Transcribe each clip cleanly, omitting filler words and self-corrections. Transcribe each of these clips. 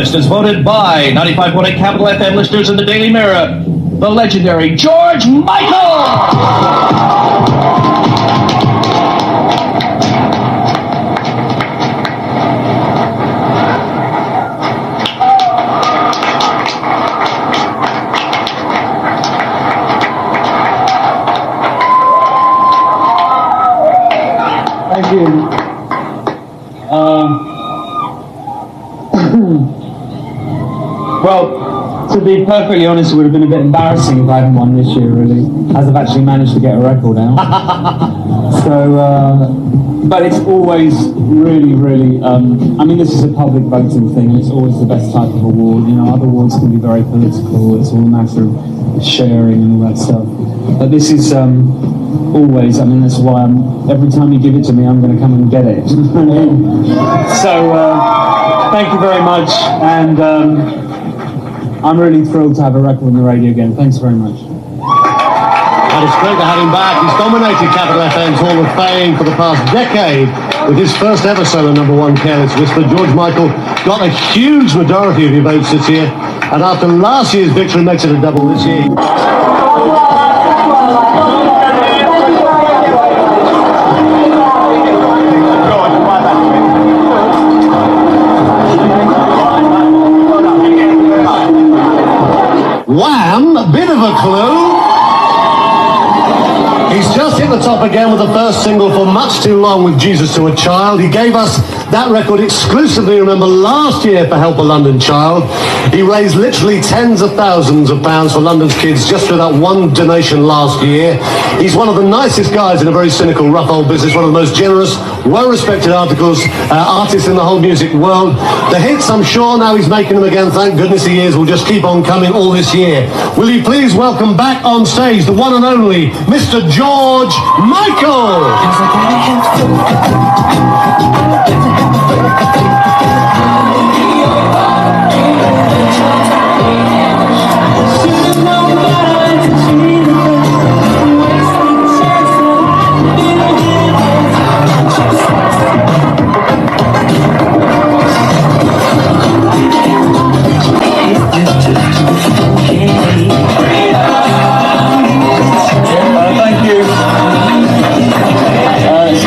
As voted by 95.8 Capital FM listeners in the Daily Mirror, the legendary George Michael! Thank you. Well, to be perfectly honest, it would have been a bit embarrassing if I hadn't won this year, really, as I've actually managed to get a record out. But it's always really, I mean, this is a public voting thing, and it's always the best type of award. You know, other awards can be very political, it's all a matter of sharing and all that stuff. But this is always, I mean, that's why every time you give it to me, I'm going to come and get it. So, thank you very much, and I'm really thrilled to have a record on the radio again. Thanks very much. And it's great to have him back. He's dominated Capital FM's Hall of Fame for the past decade with his first ever solo #1 Careless Whisper. George Michael got a huge majority of your votes this year, and after last year's victory makes it a double this year. Wham! A bit of a clue. He's just hit the top again with the first single for Much Too Long with Jesus to a Child. He gave us that record exclusively, remember, last year for Help a London Child. He raised literally tens of thousands of pounds for London's kids just through that one donation last year. He's one of the nicest guys in a very cynical, rough old business, one of the most generous, well-respected artists in the whole music world. The hits, I'm sure, now he's making them again, thank goodness he is, will just keep on coming all this year. Will you please welcome back on stage the one and only Mr. George Michael!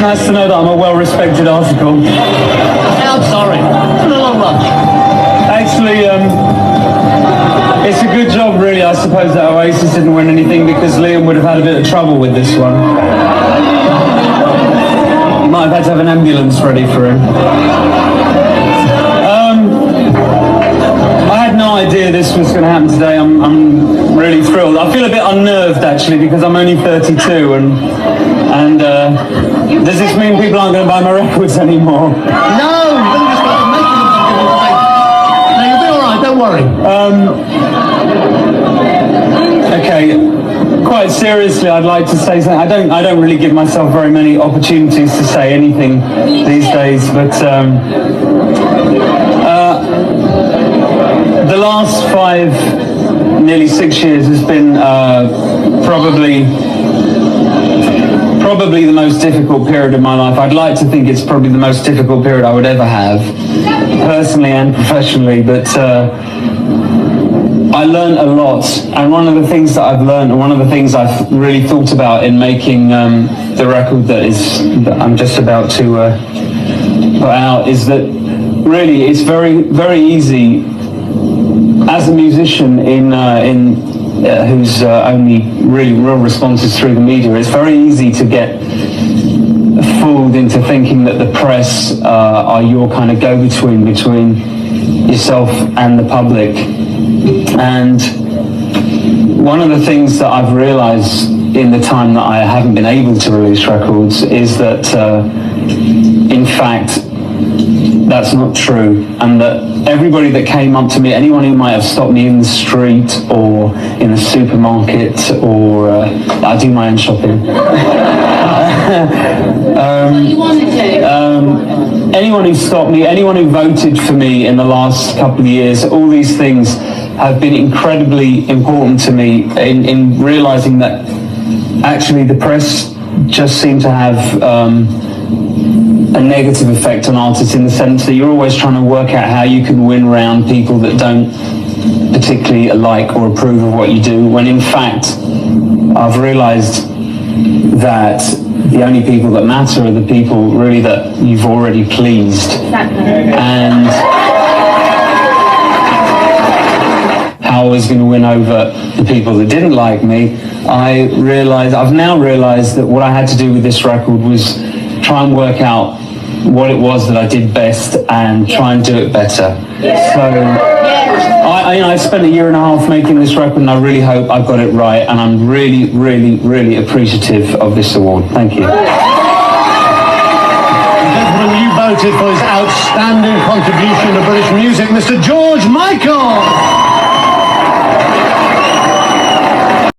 Nice to know that I'm a well-respected article. I'm sorry. It's been a long run. Actually, it's a good job, really, I suppose, that Oasis didn't win anything, because Liam would have had a bit of trouble with this one. He might have had to have an ambulance ready for him. I had no idea this was going to happen today. I'm really thrilled. I feel a bit unnerved, actually, because I'm only 32, and does this mean people aren't going to buy my records anymore? No, you'll just got to make them. No, you'll be all right. Don't worry. Okay. Quite seriously, I'd like to say something. I don't really give myself very many opportunities to say anything these days, but the last 5, nearly 6 years has been probably the most difficult period of my life. I'd like to think it's probably the most difficult period I would ever have, personally and professionally, but I learned a lot, and one of the things that I've learned, and one of the things I've really thought about in making the record that I'm just about to put out, is that really it's very, very easy as a musician whose only really real response is through the media. It's very easy to get fooled into thinking that the press are your kind of go-between between yourself and the public. And one of the things that I've realized in the time that I haven't been able to release records is that in fact that's not true, and that everybody that came up to me, anyone who might have stopped me in the street or in the supermarket, or I do my own shopping. Anyone who stopped me, anyone who voted for me in the last couple of years, all these things have been incredibly important to me in realizing that actually the press just seem to have a negative effect on artists in the sense that you're always trying to work out how you can win around people that don't particularly like or approve of what you do, when in fact I've realized that the only people that matter are the people really that you've already pleased. And how I was going to win over the people that didn't like me, I've now realized that what I had to do with this record was try and work out what it was that I did best and try and do it better. So I spent 1.5 years making this record, and I really hope I got it right, and I'm really, really, really appreciative of this award. Thank you. Gentlemen, you voted for his outstanding contribution to British music, Mr. George Michael.